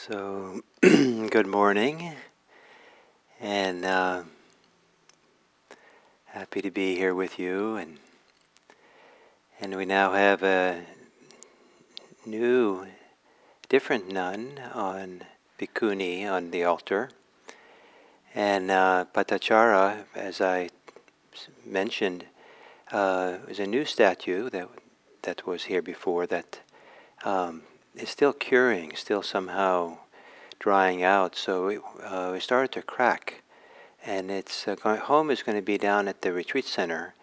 So, good morning, and happy to be here with you. And we now have a new, different nun on Bhikkhuni on the altar. And Patachara, as I mentioned, is a new statue that was here before that is still curing, still somehow drying out. So it started to crack. And its home is going to be down at the retreat center,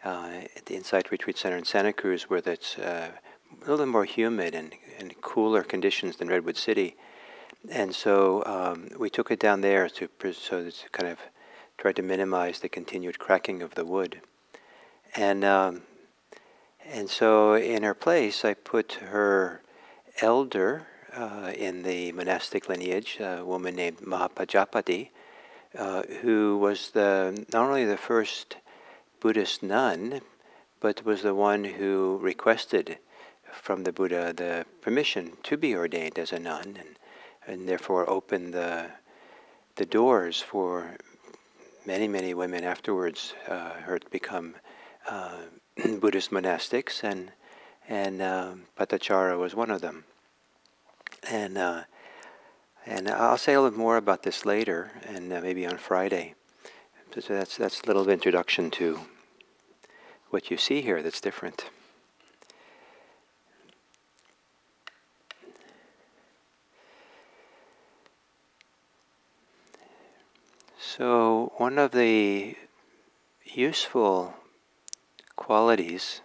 at the Insight Retreat Center in Santa Cruz, where it's a little more humid and cooler conditions than Redwood City. And so we took it down there to kind of try to minimize the continued cracking of the wood. And so in her place, I put her elder in the monastic lineage, a woman named Mahapajapati, who was not only the first Buddhist nun, but was the one who requested from the Buddha the permission to be ordained as a nun, and therefore opened the doors for many women afterwards her to become Buddhist monastics, and Patachara was one of them. And I'll say a little more about this later, and maybe on Friday. So that's a little introduction to what you see here that's different. So one of the useful qualities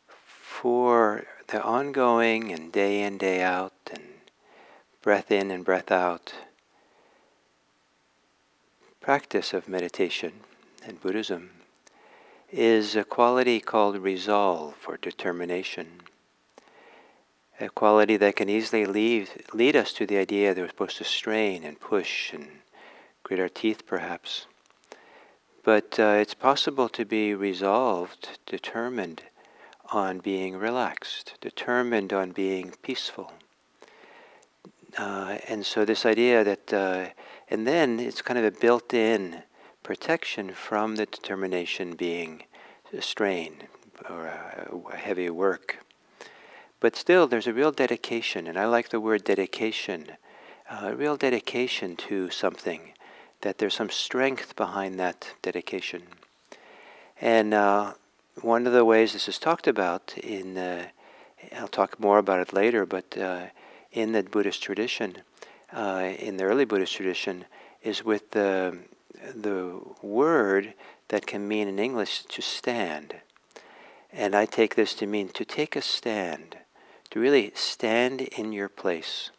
for the ongoing and day in, day out, and breath in and breath out practice of meditation and Buddhism is a quality called resolve or determination. A quality that can easily lead us to the idea that we're supposed to strain and push and grit our teeth perhaps. But it's possible to be resolved, determined on being relaxed, determined on being peaceful. And so this idea that, and then it's kind of a built-in protection from the determination being a strain or a heavy work. But still, there's a real dedication, and I like the word dedication, a real dedication to something, that there's some strength behind that dedication. And one of the ways this is talked about I'll talk more about it later, but in the Buddhist tradition, in the early Buddhist tradition, is with the word that can mean in English to stand. And I take this to mean to take a stand, to really stand in your place,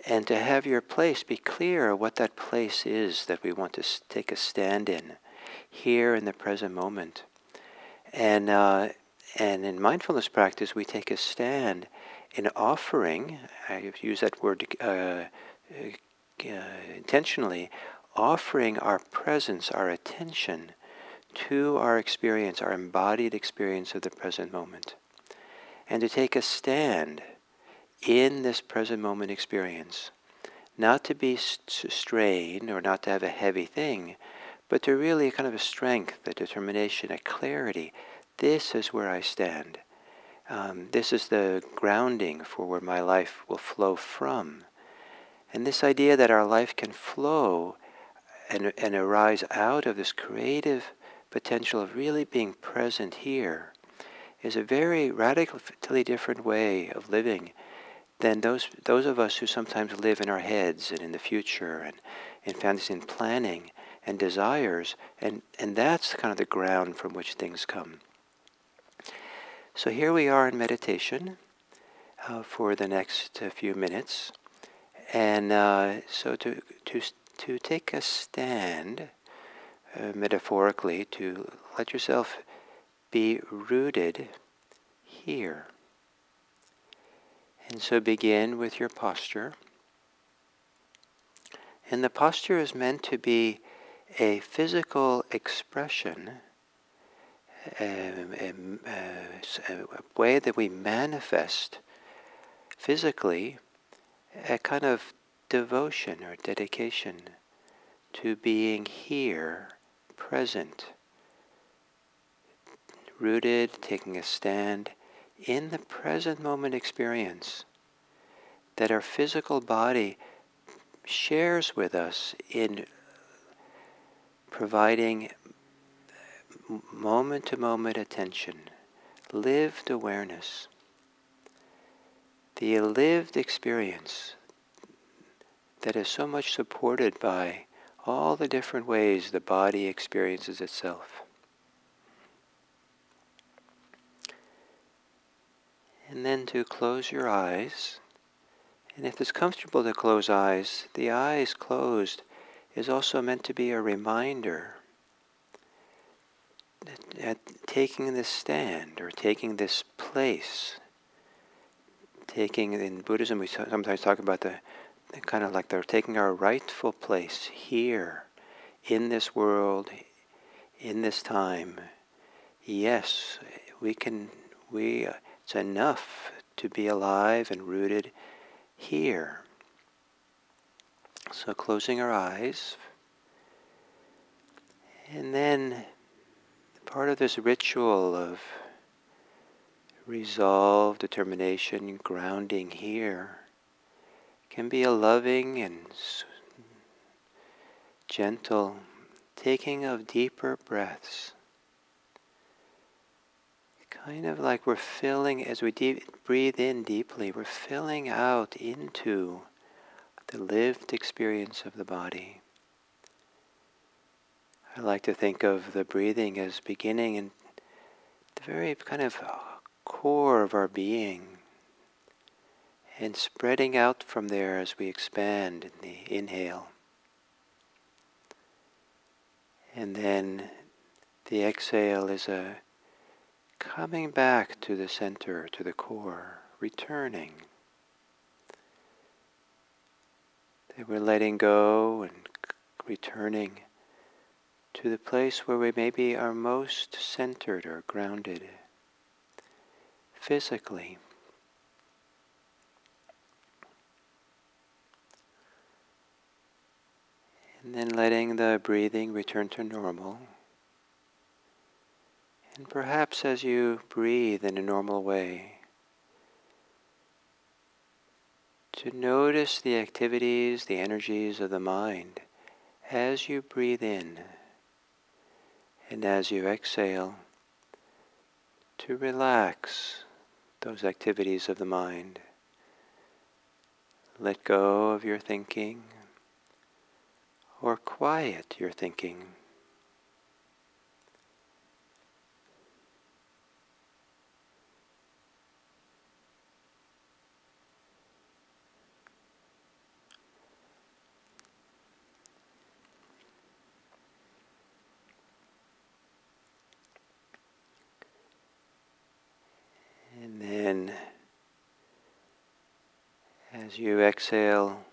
and to have your place be clear what that place is that we want to take a stand in, here in the present moment. And in mindfulness practice, we take a stand in offering, I use that word intentionally, offering our presence, our attention to our experience, our embodied experience of the present moment. And to take a stand in this present moment experience, not to be strained or not to have a heavy thing, but to really kind of a strength, a determination, a clarity. This is where I stand. This is the grounding for where my life will flow from. And this idea that our life can flow and arise out of this creative potential of really being present here is a very radically different way of living than those of us who sometimes live in our heads and in the future and in fantasy and planning and desires, and that's kind of the ground from which things come. So here we are in meditation for the next few minutes, and so to take a stand, metaphorically, to let yourself be rooted here. And so begin with your posture. And the posture is meant to be a physical expression, a way that we manifest physically a kind of devotion or dedication to being here, present, rooted, taking a stand in the present moment experience that our physical body shares with us in providing moment-to-moment attention, lived awareness, the lived experience that is so much supported by all the different ways the body experiences itself. And then to close your eyes, and if it's comfortable to close eyes, the eyes closed is also meant to be a reminder that taking this stand or taking this place, in Buddhism we sometimes talk about the kind of like they're taking our rightful place here in this world, in this time. Yes, it's enough to be alive and rooted here. So closing our eyes, and then part of this ritual of resolve, determination, grounding here can be a loving and gentle taking of deeper breaths. Kind of like we're filling, as we breathe in deeply, we're filling out into the lived experience of the body. I like to think of the breathing as beginning in the very kind of core of our being and spreading out from there as we expand in the inhale. And then the exhale is a coming back to the center, to the core, returning. That we're letting go and returning to the place where we maybe are most centered or grounded physically. And then letting the breathing return to normal. And perhaps as you breathe in a normal way, to notice the activities, the energies of the mind as you breathe in, and as you exhale, to relax those activities of the mind. Let go of your thinking, or quiet your thinking. And then, as you exhale,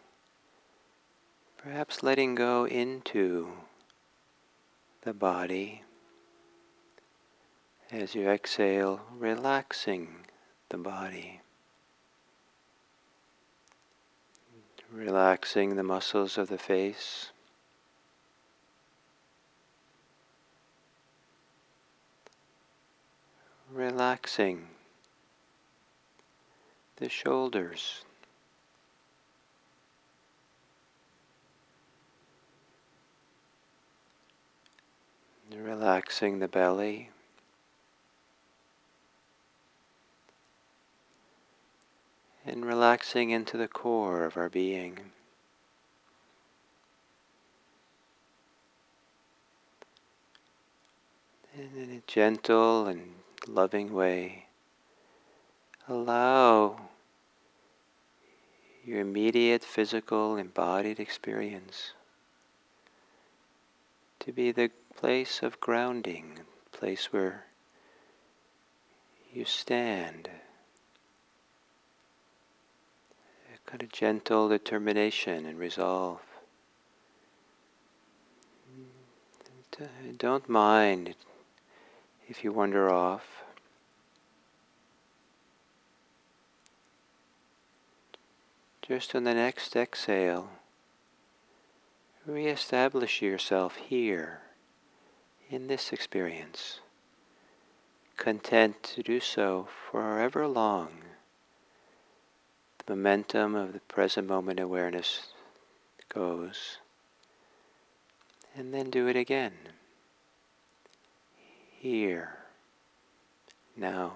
perhaps letting go into the body. As you exhale, relaxing the body. Relaxing the muscles of the face. Relaxing the shoulders. Relaxing the belly. And relaxing into the core of our being. And in a gentle and loving way, allow your immediate physical embodied experience to be the place of grounding, place where you stand. A kind of gentle determination and resolve. Don't mind if you wander off. just on the next exhale, reestablish yourself here in this experience, content to do so for however long the momentum of the present moment awareness goes, and then do it again, here, now.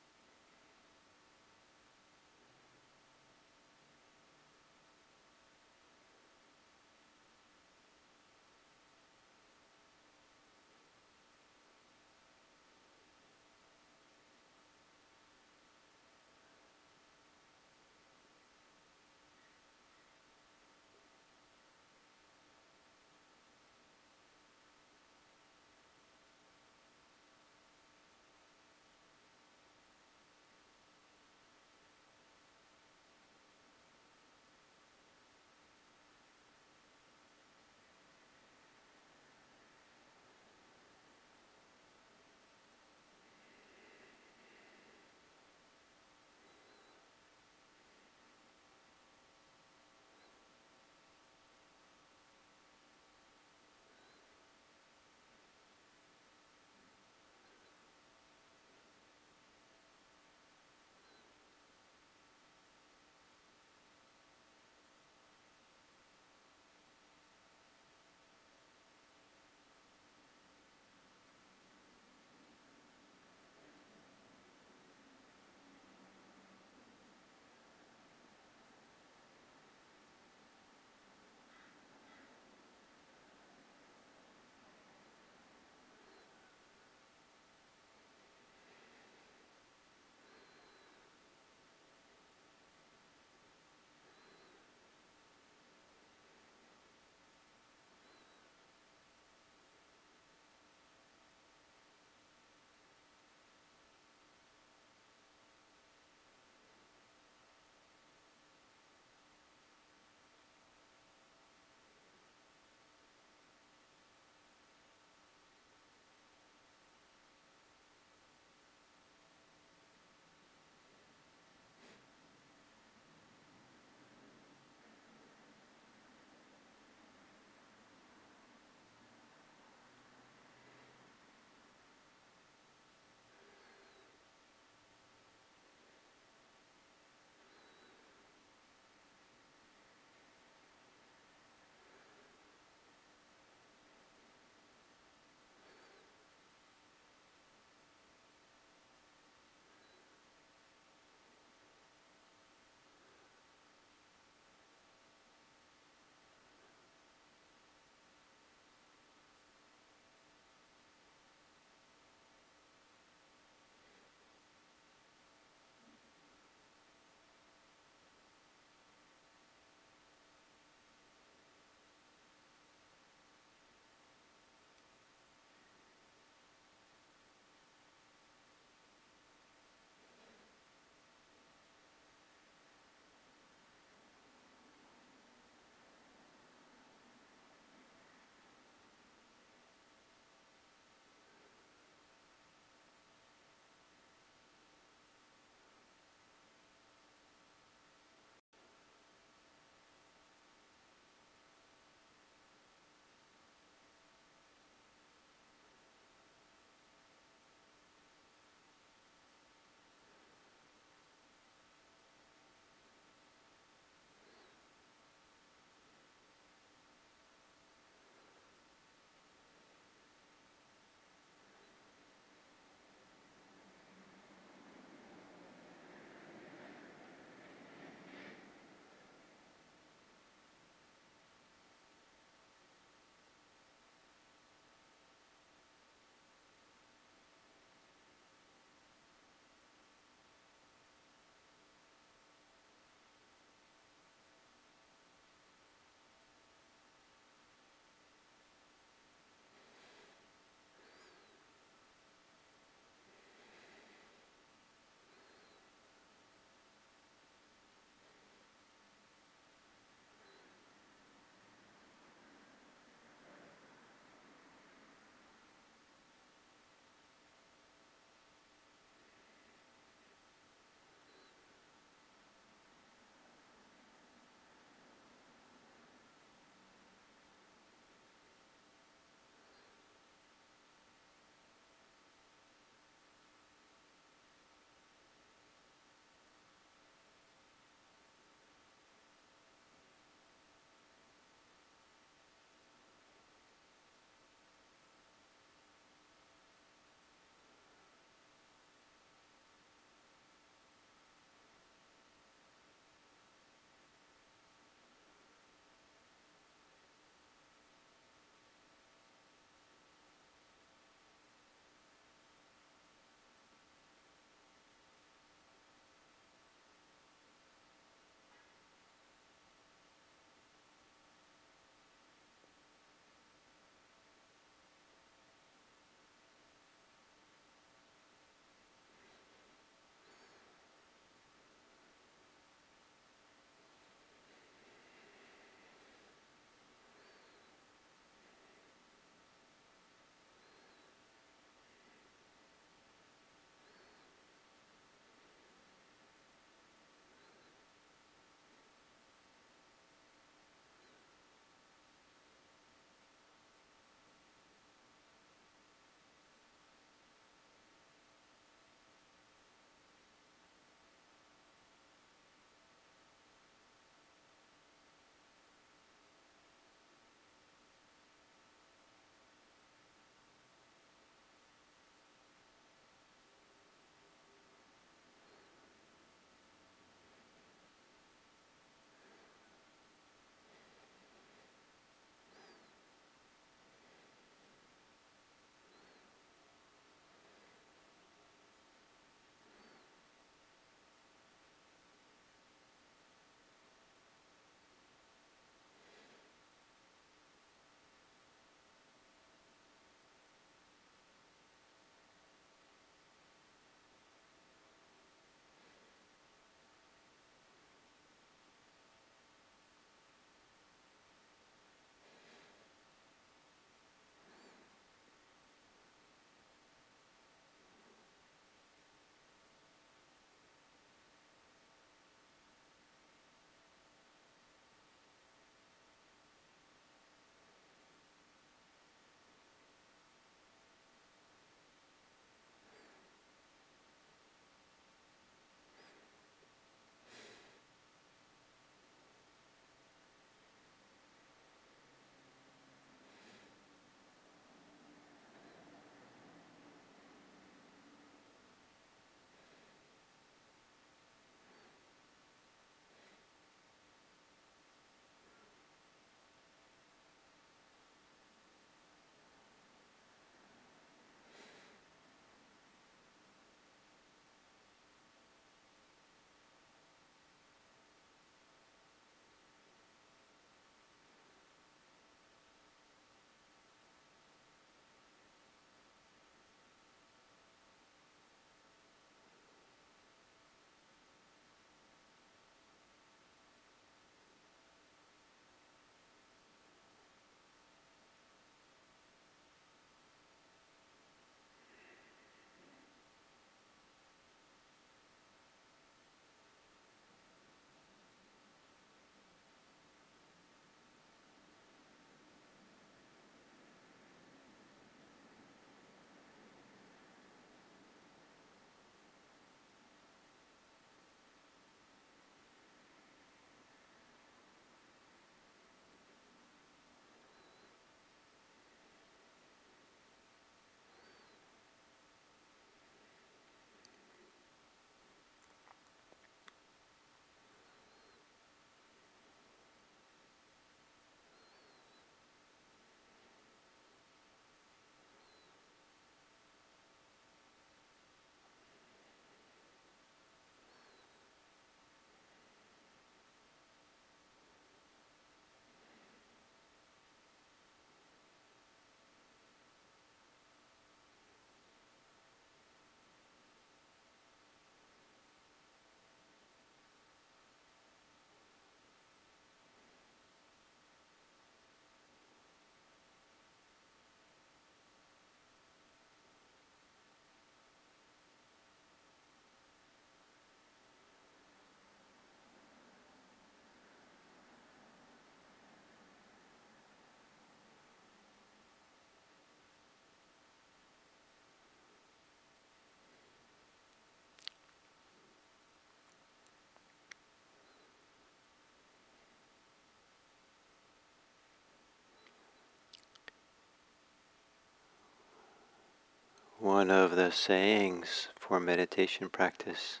one of the sayings for meditation practice,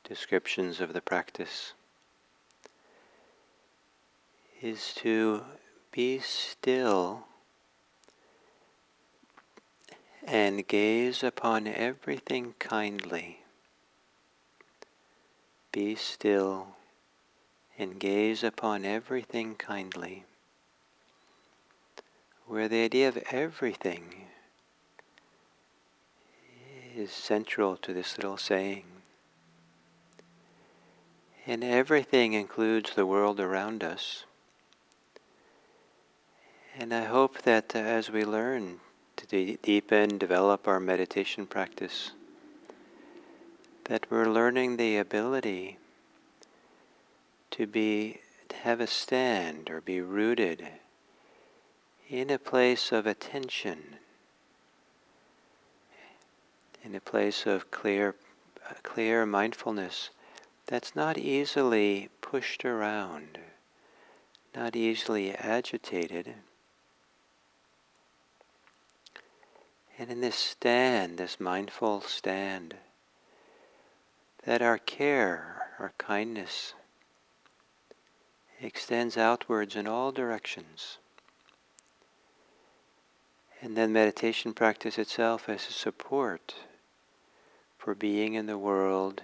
descriptions of the practice, is to be still and gaze upon everything kindly. Be still and gaze upon everything kindly, where the idea of everything is central to this little saying. And everything includes the world around us. And I hope that as we learn to deepen, develop our meditation practice, that we're learning the ability to have a stand or be rooted in a place of attention, in a place of clear mindfulness that's not easily pushed around, not easily agitated. And in this stand, this mindful stand, that our care, our kindness, extends outwards in all directions. And then meditation practice itself as a support for being in the world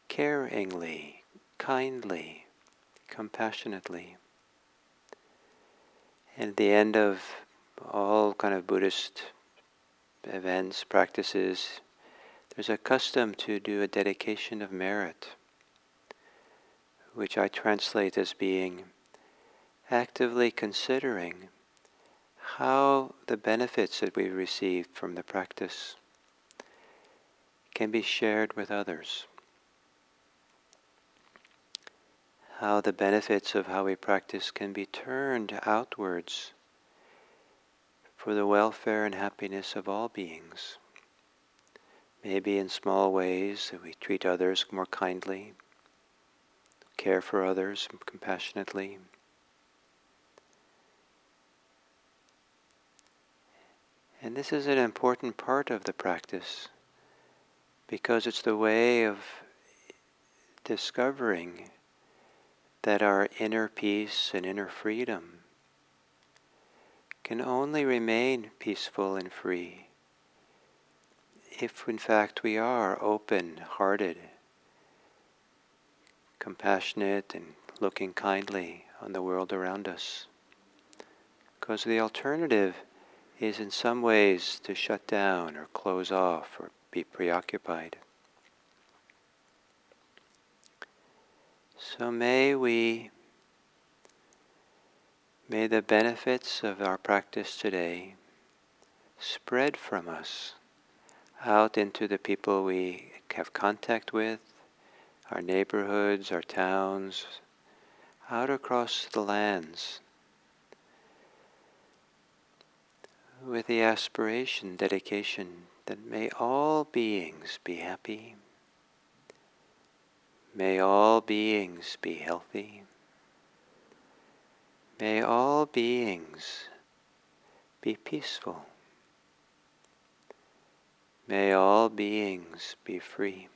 caringly, kindly, compassionately. And at the end of all kind of Buddhist events, practices, there's a custom to do a dedication of merit, which I translate as being actively considering how the benefits that we receive from the practice can be shared with others. How the benefits of how we practice can be turned outwards for the welfare and happiness of all beings. Maybe in small ways that we treat others more kindly, care for others compassionately. And this is an important part of the practice because it's the way of discovering that our inner peace and inner freedom can only remain peaceful and free if in fact we are open-hearted, compassionate, and looking kindly on the world around us. Because the alternative is in some ways to shut down or close off or be preoccupied. So may the benefits of our practice today spread from us out into the people we have contact with, our neighborhoods, our towns, out across the lands, with the aspiration, dedication, that may all beings be happy, may all beings be healthy, may all beings be peaceful, may all beings be free.